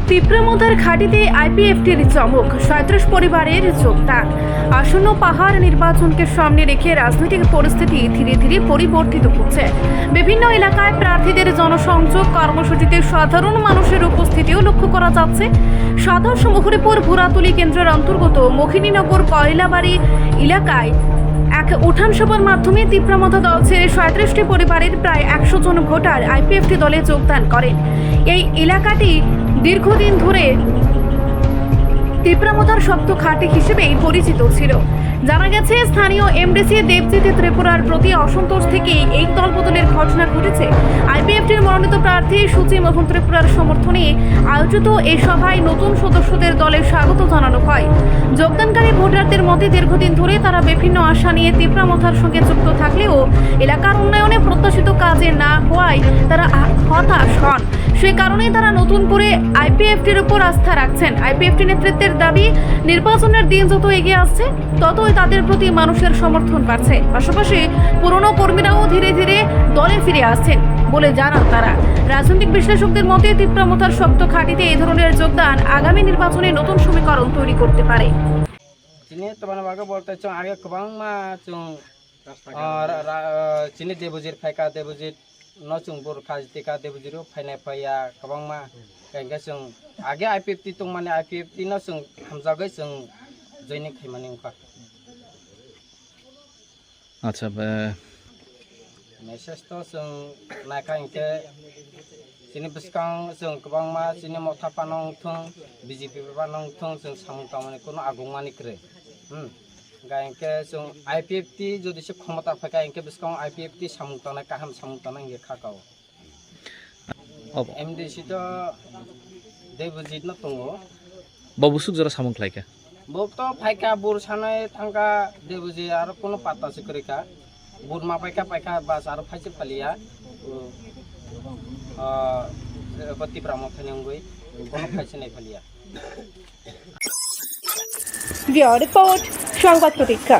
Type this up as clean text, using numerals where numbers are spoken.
তীব্রমতার ঘাঁটিতে আইপিএফটির চমক ৩৭ পরিবারের যোগদান। আসন্ন পাহাড় নির্বাচনকে সামনে রেখে রাজনৈতিক পরিস্থিতি ধীরে ধীরে পরিবর্তিত হচ্ছে। বিভিন্ন এলাকায় প্রার্থীদের জনসংযোগ কর্মসূচিতে সাধারণ মানুষের উপস্থিতিও লক্ষ্য করা যাচ্ছে। সাতাশ মোহরীপুর ভুরাতুলি কেন্দ্রের অন্তর্গত মোহিনীনগর কয়লাবাড়ি এলাকায় এক উঠান সভার মাধ্যমে তীব্রমতা দল ছেড়ে ৩৭টি পরিবারের প্রায় ১০০ জন ভোটার আইপিএফটি দলে যোগদান করেন। এই এলাকাটি দীর্ঘদিন ধরে তীব্রমতার শক্ত ঘাঁটি হিসেবেই পরিচিত ছিল। জানা গেছে, স্থানীয় এমডিসি দেবজিৎ ত্রিপুরার প্রতি অসন্তোষ থেকে এই দলবদলের ঘটনা ঘটেছে। আইপিএফটির মনোনীত প্রার্থী সূচি মোহন ত্রিপুরার সমর্থনে আয়োজিত এই সভায় নতুন সদস্যদের দলে স্বাগত জানানো হয়। যোগদানকারী ভোটারদের মতে দীর্ঘদিন ধরে তারা বিভিন্ন আশা নিয়ে তীব্রমতার সঙ্গে যুক্ত থাকলেও এলাকার উন্নয়নে প্রত্যাশিত কাজে না হওয়ায় তারা হতাশ হন। সে কারণেই তারা নতুন করে আইপিএফটির উপর আস্থা রাখছেন। আইপিএফটি নেতৃত্বের দাবি, নির্বাচনের দিন যত এগিয়ে আসছে ততই তাদের প্রতি মানুষের সমর্থন বাড়ছে। পাশাপাশি পুরনো কর্মীরাও ধীরে ধীরে দলে ফিরে আসছেন বলে জানান তারা। রাজনৈতিক বিশ্লেষকদের মতে তীব্রমতার শক্ত ঘাঁটিতে এই ধরনের যোগদান আগামী নির্বাচনে নতুন সমীকরণ তৈরি করতে পারে। नचुं बर खाजिका देबुजिरो फाइनाय फाया कबांमा गायगा जों आगे आईपीएफटी दं माने आईपीएफटी न जों हामजागै जों जयनिं खायमानि उखा अच्छा मेसेज तो जों नायखा इंके सिनि बिसकां जों कबांमा सिनि मथा पानं थों बीजेपी पानं थों जों सामुंता माने कोनो आगुमानि करे गायके जों आईपीएफटी যদি সে ক্ষমতা ফাকা ইনকে বিসকাং আইপিএফটি সামুতানা কাহাম সামুতানা ইয়ে খাকাও এমডিসি তো দেবজিৎ ন দङ বাবুসুক জরা সামুং লাইকা বক তো ফাইকা বুর সানাय थांगा দেবজিৎ আর কোনো পাতাসি করেকা বুরমা পাইকা বাস আর ফাইছে ফালিয়া বতি ব্রাহ্মণখানিঙ্গই কোনো ফাইছে নাই ফালিয়া। রিপোর্ট সংবাদ প্রতীক্ষা।